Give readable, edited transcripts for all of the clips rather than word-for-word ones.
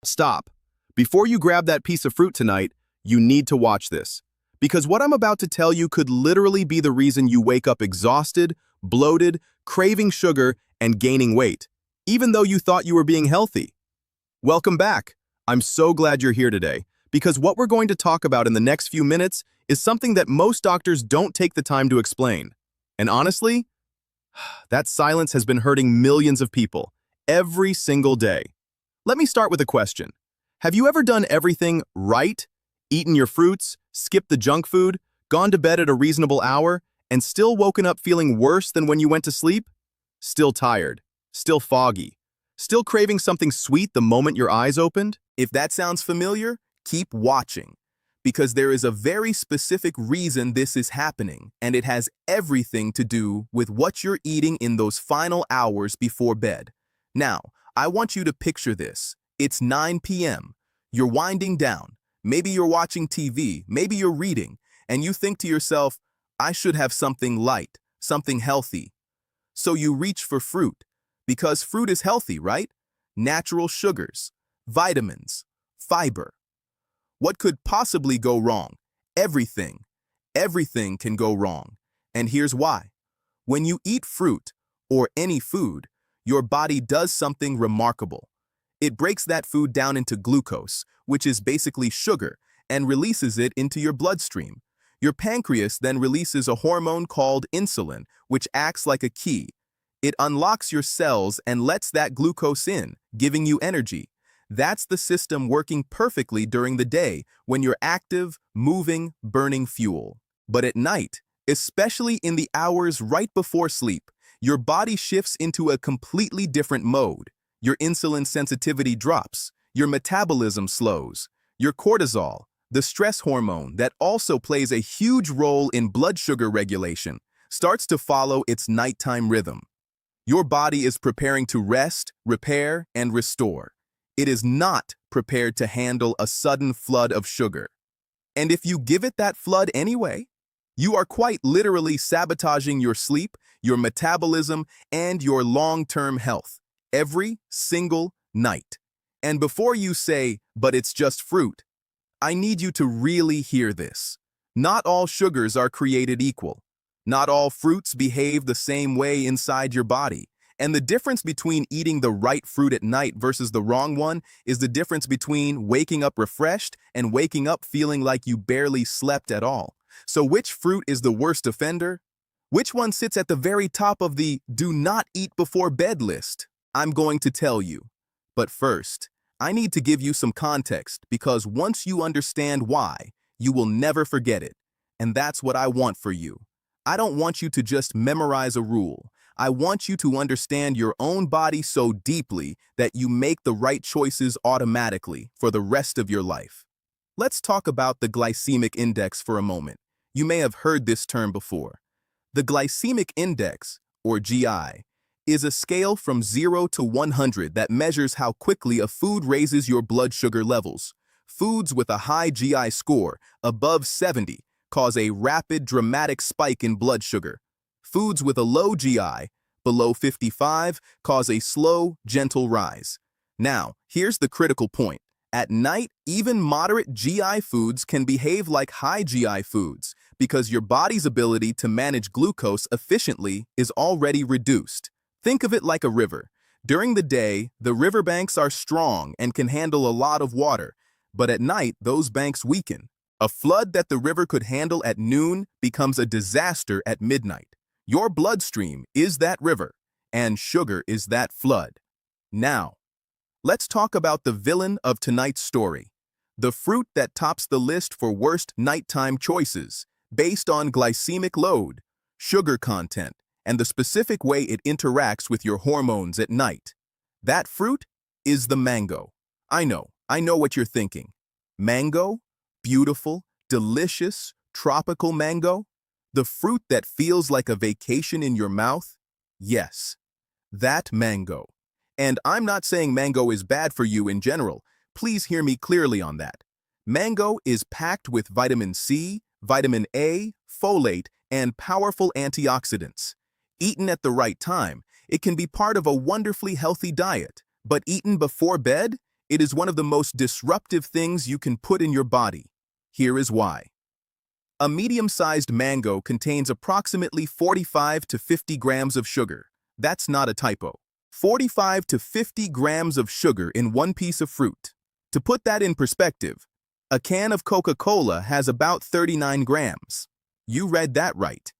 Stop. Before you grab that piece of fruit tonight, you need to watch this. Because what I'm about to tell you could literally be the reason you wake up exhausted, bloated, craving sugar, and gaining weight, even though you thought you were being healthy. Welcome back. I'm so glad you're here today, because what we're going to talk about in the next few minutes is something that most doctors don't take the time to explain. And honestly, that silence has been hurting millions of people every single day. Let me start with a question. Have you ever done everything right? Eaten your fruits, skipped the junk food, gone to bed at a reasonable hour, and still woken up feeling worse than when you went to sleep? Still tired, still foggy, still craving something sweet the moment your eyes opened? If that sounds familiar, keep watching, because there is a very specific reason this is happening, and it has everything to do with what you're eating in those final hours before bed. Now, I want you to picture this. It's 9 p.m. You're winding down. Maybe you're watching TV, maybe you're reading, and you think to yourself, I should have something light, something healthy. So you reach for fruit, because fruit is healthy, right? Natural sugars, vitamins, fiber. What could possibly go wrong? Everything. Everything can go wrong. And here's why. When you eat fruit, or any food, your body does something remarkable. It breaks that food down into glucose, which is basically sugar, and releases it into your bloodstream. Your pancreas then releases a hormone called insulin, which acts like a key. It unlocks your cells and lets that glucose in, giving you energy. That's the system working perfectly during the day when you're active, moving, burning fuel. But at night, especially in the hours right before sleep, your body shifts into a completely different mode. Your insulin sensitivity drops, your metabolism slows, your cortisol, the stress hormone that also plays a huge role in blood sugar regulation, starts to follow its nighttime rhythm. Your body is preparing to rest, repair, and restore. It is not prepared to handle a sudden flood of sugar. And if you give it that flood anyway, you are quite literally sabotaging your sleep, your metabolism, and your long-term health every single night. And before you say, but it's just fruit, I need you to really hear this. Not all sugars are created equal. Not all fruits behave the same way inside your body. And the difference between eating the right fruit at night versus the wrong one is the difference between waking up refreshed and waking up feeling like you barely slept at all. So which fruit is the worst offender? Which one sits at the very top of the do not eat before bed list? I'm going to tell you. But first, I need to give you some context, because once you understand why, you will never forget it. And that's what I want for you. I don't want you to just memorize a rule. I want you to understand your own body so deeply that you make the right choices automatically for the rest of your life. Let's talk about the glycemic index for a moment. You may have heard this term before. The glycemic index, or GI, is a scale from 0 to 100 that measures how quickly a food raises your blood sugar levels. Foods with a high GI score, above 70, cause a rapid, dramatic spike in blood sugar. Foods with a low GI, below 55, cause a slow, gentle rise. Now, here's the critical point. At night, even moderate GI foods can behave like high GI foods, because your body's ability to manage glucose efficiently is already reduced. Think of it like a river. During the day, the riverbanks are strong and can handle a lot of water, but at night, those banks weaken. A flood that the river could handle at noon becomes a disaster at midnight. Your bloodstream is that river, and sugar is that flood. Now, let's talk about the villain of tonight's story, the fruit that tops the list for worst nighttime choices, based on glycemic load, sugar content, and the specific way it interacts with your hormones at night. That fruit is the mango. I know what you're thinking. Mango? Beautiful, delicious, tropical mango? The fruit that feels like a vacation in your mouth? Yes, that mango. And I'm not saying mango is bad for you in general. Please hear me clearly on that. Mango is packed with vitamin C, vitamin A, folate, and powerful antioxidants. Eaten at the right time, it can be part of a wonderfully healthy diet, but eaten before bed, It is one of the most disruptive things you can put in your body. Here is why. A medium-sized mango contains approximately 45 to 50 grams of sugar. That's not a typo. 45 to 50 grams of sugar in one piece of fruit. To put that in perspective, a can of Coca-Cola has about 39 grams. You read that right.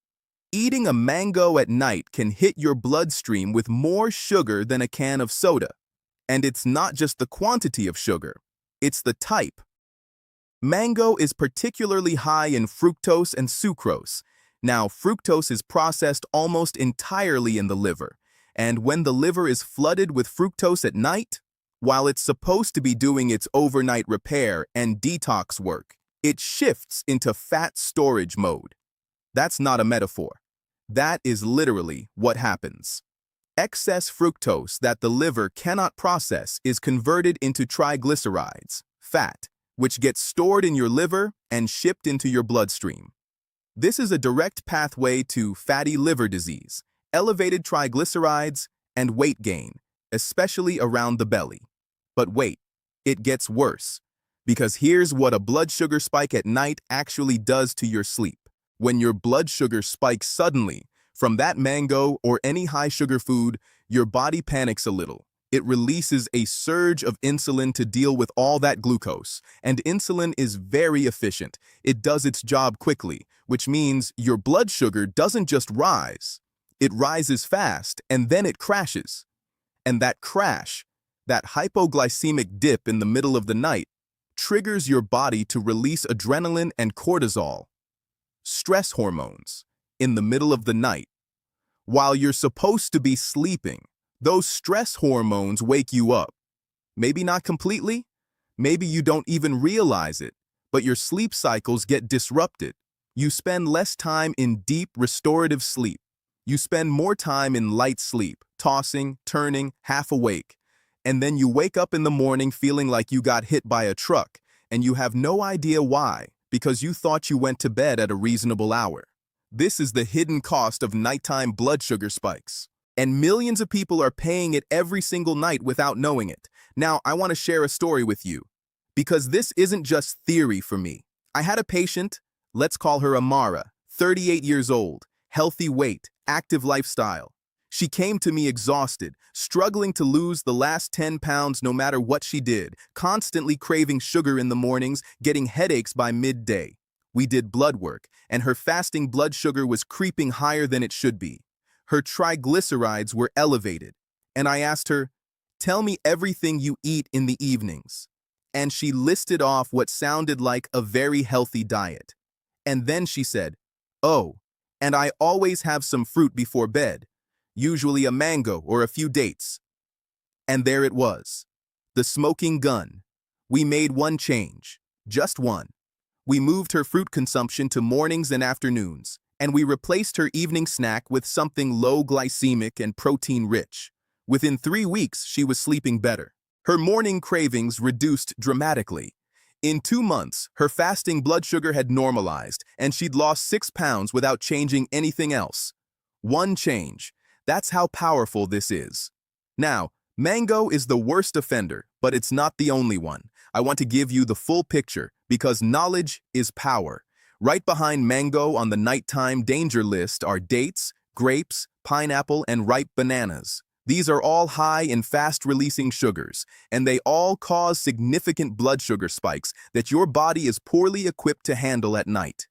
Eating a mango at night can hit your bloodstream with more sugar than a can of soda. And it's not just the quantity of sugar, it's the type. Mango is particularly high in fructose and sucrose. Now, fructose is processed almost entirely in the liver, and when the liver is flooded with fructose at night, while it's supposed to be doing its overnight repair and detox work, it shifts into fat storage mode. That's not a metaphor. That is literally what happens. Excess fructose that the liver cannot process is converted into triglycerides, fat, which gets stored in your liver and shipped into your bloodstream. This is a direct pathway to fatty liver disease, elevated triglycerides, and weight gain, especially around the belly. But wait, it gets worse, because here's what a blood sugar spike at night actually does to your sleep. When your blood sugar spikes suddenly from that mango or any high-sugar food, your body panics a little. It releases a surge of insulin to deal with all that glucose, and insulin is very efficient. It does its job quickly, which means your blood sugar doesn't just rise. It rises fast, and then it crashes. And that crash, that hypoglycemic dip in the middle of the night, triggers your body to release adrenaline and cortisol, stress hormones, in the middle of the night. While you're supposed to be sleeping, those stress hormones wake you up. Maybe not completely, maybe you don't even realize it, but your sleep cycles get disrupted. You spend less time in deep restorative sleep. You spend more time in light sleep, tossing, turning, half awake. And then you wake up in the morning feeling like you got hit by a truck, and you have no idea why, because you thought you went to bed at a reasonable hour. This is the hidden cost of nighttime blood sugar spikes. And millions of people are paying it every single night without knowing it. Now, I want to share a story with you, because this isn't just theory for me. I had a patient, let's call her Amara, 38 years old, healthy weight, active lifestyle. She came to me exhausted, struggling to lose the last 10 pounds no matter what she did, constantly craving sugar in the mornings, getting headaches by midday. We did blood work, and her fasting blood sugar was creeping higher than it should be. Her triglycerides were elevated, and I asked her, "Tell me everything you eat in the evenings." And she listed off what sounded like a very healthy diet. And then she said, "Oh, and I always have some fruit before bed, usually a mango or a few dates." And there it was, the smoking gun. We made one change, just one. We moved her fruit consumption to mornings and afternoons, and we replaced her evening snack with something low glycemic and protein-rich. Within 3 weeks, she was sleeping better. Her morning cravings reduced dramatically. In 2 months, her fasting blood sugar had normalized, and she'd lost 6 pounds without changing anything else. One change. That's how powerful this is. Now, mango is the worst offender, but it's not the only one. I want to give you the full picture, because knowledge is power. Right behind mango on the nighttime danger list are dates, grapes, pineapple, and ripe bananas. These are all high in fast-releasing sugars, and they all cause significant blood sugar spikes that your body is poorly equipped to handle at night.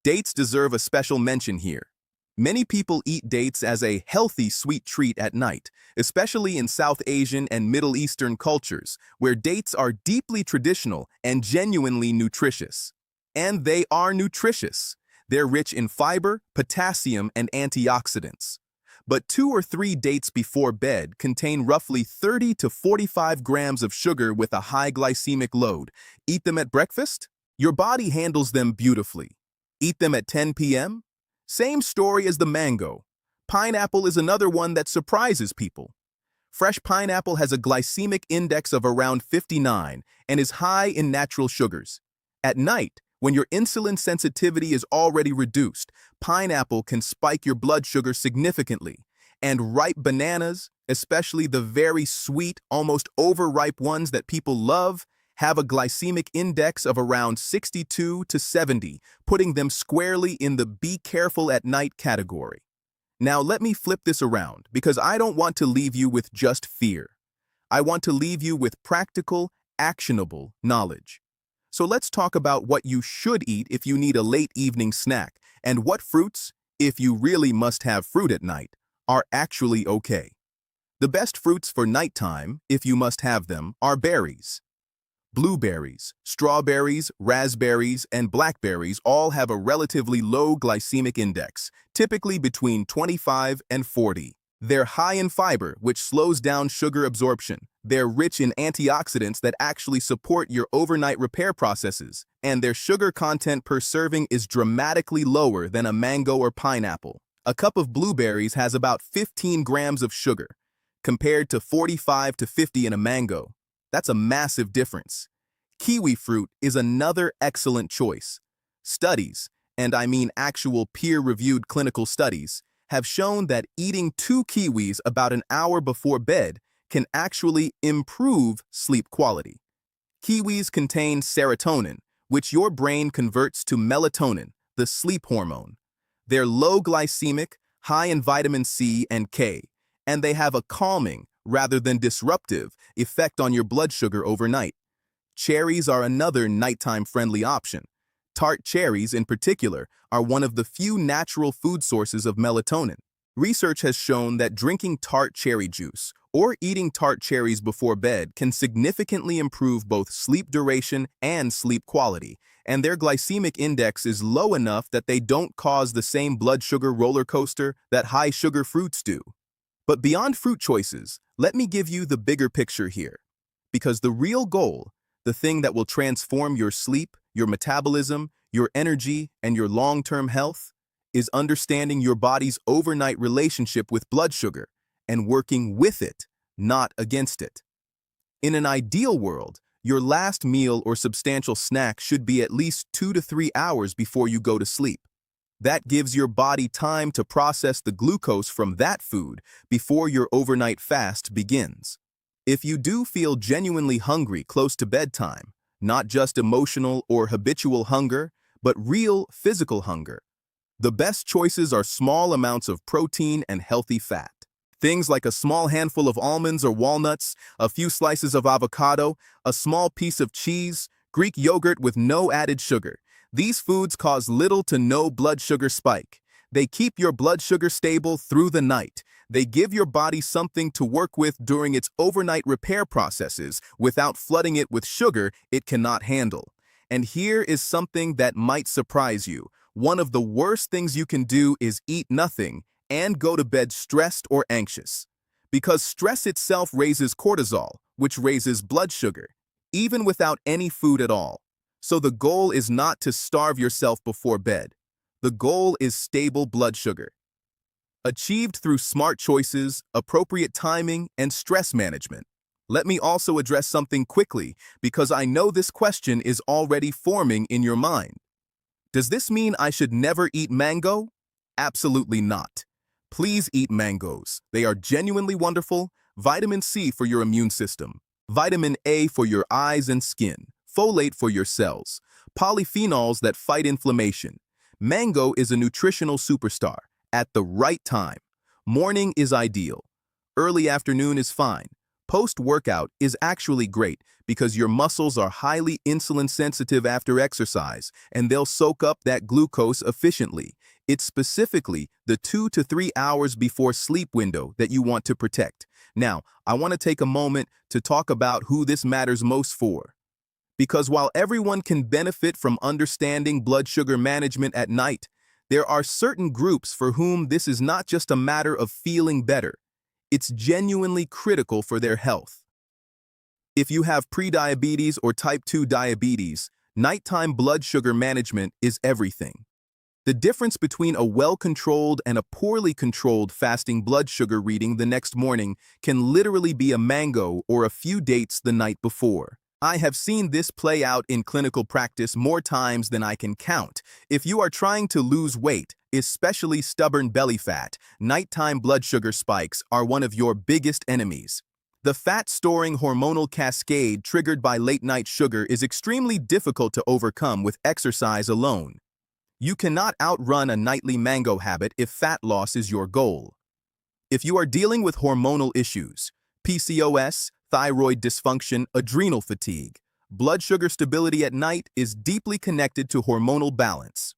Dates deserve a special mention here. Many people eat dates as a healthy sweet treat at night, especially in South Asian and Middle Eastern cultures, where dates are deeply traditional and genuinely nutritious. And they are nutritious. They're rich in fiber, potassium, and antioxidants. But 2 or 3 dates before bed contain roughly 30 to 45 grams of sugar with a high glycemic load. Eat them at breakfast? Your body handles them beautifully. Eat them at 10 p.m.? Same story as the mango. Pineapple is another one that surprises people. Fresh pineapple has a glycemic index of around 59 and is high in natural sugars. At night, when your insulin sensitivity is already reduced, pineapple can spike your blood sugar significantly, and ripe bananas, especially the very sweet, almost overripe ones that people love, have a glycemic index of around 62 to 70, putting them squarely in the be careful at night category. Now let me flip this around, because I don't want to leave you with just fear. I want to leave you with practical, actionable knowledge. So let's talk about what you should eat if you need a late evening snack, and what fruits, if you really must have fruit at night, are actually okay. The best fruits for nighttime, if you must have them, are berries. Blueberries, strawberries, raspberries, and blackberries all have a relatively low glycemic index, typically between 25 and 40. They're high in fiber, which slows down sugar absorption. They're rich in antioxidants that actually support your overnight repair processes, and their sugar content per serving is dramatically lower than a mango or pineapple. A cup of blueberries has about 15 grams of sugar, compared to 45 to 50 in a mango. That's a massive difference. Kiwi fruit is another excellent choice. Studies, and I mean actual peer-reviewed clinical studies, have shown that eating 2 kiwis about an hour before bed can actually improve sleep quality. Kiwis contain serotonin, which your brain converts to melatonin, the sleep hormone. They're low glycemic, high in vitamin C and K, and they have a calming, rather than disruptive, effect on your blood sugar overnight. Cherries are another nighttime-friendly option. Tart cherries, in particular, are one of the few natural food sources of melatonin. Research has shown that drinking tart cherry juice or eating tart cherries before bed can significantly improve both sleep duration and sleep quality, and their glycemic index is low enough that they don't cause the same blood sugar roller coaster that high-sugar fruits do. But beyond fruit choices, let me give you the bigger picture here. Because the real goal, the thing that will transform your sleep, your metabolism, your energy, and your long-term health, is understanding your body's overnight relationship with blood sugar and working with it, not against it. In an ideal world, your last meal or substantial snack should be at least 2 to 3 hours before you go to sleep. That gives your body time to process the glucose from that food before your overnight fast begins. If you do feel genuinely hungry close to bedtime, not just emotional or habitual hunger, but real physical hunger, the best choices are small amounts of protein and healthy fat. Things like a small handful of almonds or walnuts, a few slices of avocado, a small piece of cheese, Greek yogurt with no added sugar. These foods cause little to no blood sugar spike. They keep your blood sugar stable through the night. They give your body something to work with during its overnight repair processes without flooding it with sugar it cannot handle. And here is something that might surprise you. One of the worst things you can do is eat nothing and go to bed stressed or anxious. Because stress itself raises cortisol, which raises blood sugar, even without any food at all. So the goal is not to starve yourself before bed. The goal is stable blood sugar, achieved through smart choices, appropriate timing, and stress management. Let me also address something quickly, because I know this question is already forming in your mind. Does this mean I should never eat mango? Absolutely not. Please eat mangoes. They are genuinely wonderful. Vitamin C for your immune system, vitamin A for your eyes and skin, folate for your cells, polyphenols that fight inflammation. Mango is a nutritional superstar at the right time. Morning is ideal. Early afternoon is fine. Post-workout is actually great because your muscles are highly insulin sensitive after exercise, and they'll soak up that glucose efficiently. It's specifically the 2 to 3 hours before sleep window that you want to protect. Now, I want to take a moment to talk about who this matters most for. Because while everyone can benefit from understanding blood sugar management at night, there are certain groups for whom this is not just a matter of feeling better. It's genuinely critical for their health. If you have prediabetes or type 2 diabetes, nighttime blood sugar management is everything. The difference between a well-controlled and a poorly controlled fasting blood sugar reading the next morning can literally be a mango or a few dates the night before. I have seen this play out in clinical practice more times than I can count. If you are trying to lose weight, especially stubborn belly fat, nighttime blood sugar spikes are one of your biggest enemies. The fat-storing hormonal cascade triggered by late-night sugar is extremely difficult to overcome with exercise alone. You cannot outrun a nightly mango habit if fat loss is your goal. If you are dealing with hormonal issues, PCOS, thyroid dysfunction, adrenal fatigue, blood sugar stability at night is deeply connected to hormonal balance.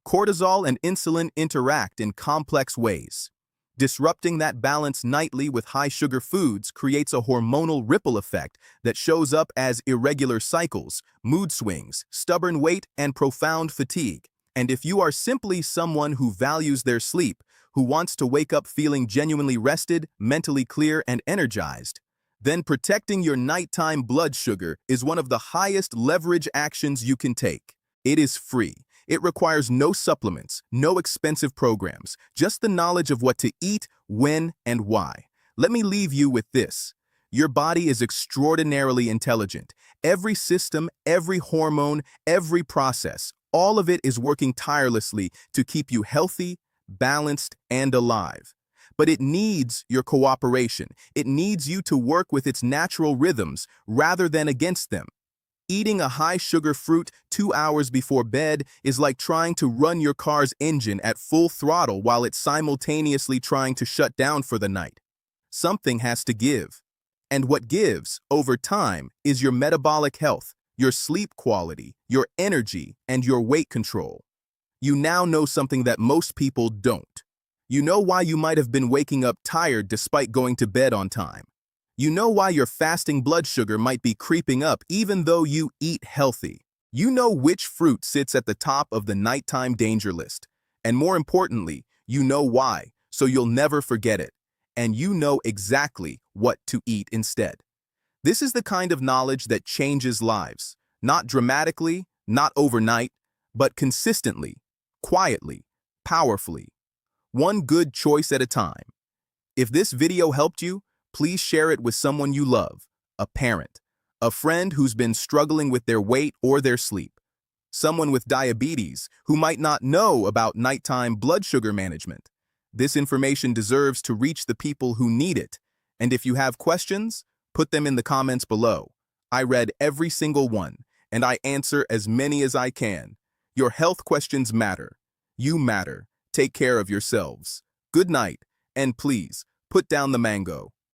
Cortisol and insulin interact in complex ways. Disrupting that balance nightly with high-sugar foods creates a hormonal ripple effect that shows up as irregular cycles, mood swings, stubborn weight, and profound fatigue. And if you are simply someone who values their sleep, who wants to wake up feeling genuinely rested, mentally clear, and energized, then protecting your nighttime blood sugar is one of the highest leverage actions you can take. It is free. It requires no supplements, no expensive programs, just the knowledge of what to eat, when, and why. Let me leave you with this. Your body is extraordinarily intelligent. Every system, every hormone, every process, all of it is working tirelessly to keep you healthy, balanced, and alive. But it needs your cooperation. It needs you to work with its natural rhythms rather than against them. Eating a high-sugar fruit 2 hours before bed is like trying to run your car's engine at full throttle while it's simultaneously trying to shut down for the night. Something has to give. And what gives, over time, is your metabolic health, your sleep quality, your energy, and your weight control. You now know something that most people don't. You know why you might have been waking up tired despite going to bed on time. You know why your fasting blood sugar might be creeping up even though you eat healthy. You know which fruit sits at the top of the nighttime danger list. And more importantly, you know why, so you'll never forget it. And you know exactly what to eat instead. This is the kind of knowledge that changes lives. Not dramatically, not overnight, but consistently, quietly, powerfully. One good choice at a time. If this video helped you, please share it with someone you love, a parent, a friend who's been struggling with their weight or their sleep, someone with diabetes who might not know about nighttime blood sugar management. This information deserves to reach the people who need it. And if you have questions, put them in the comments below. I read every single one, and I answer as many as I can. Your health questions matter. You matter. Take care of yourselves. Good night, and please, put down the mango.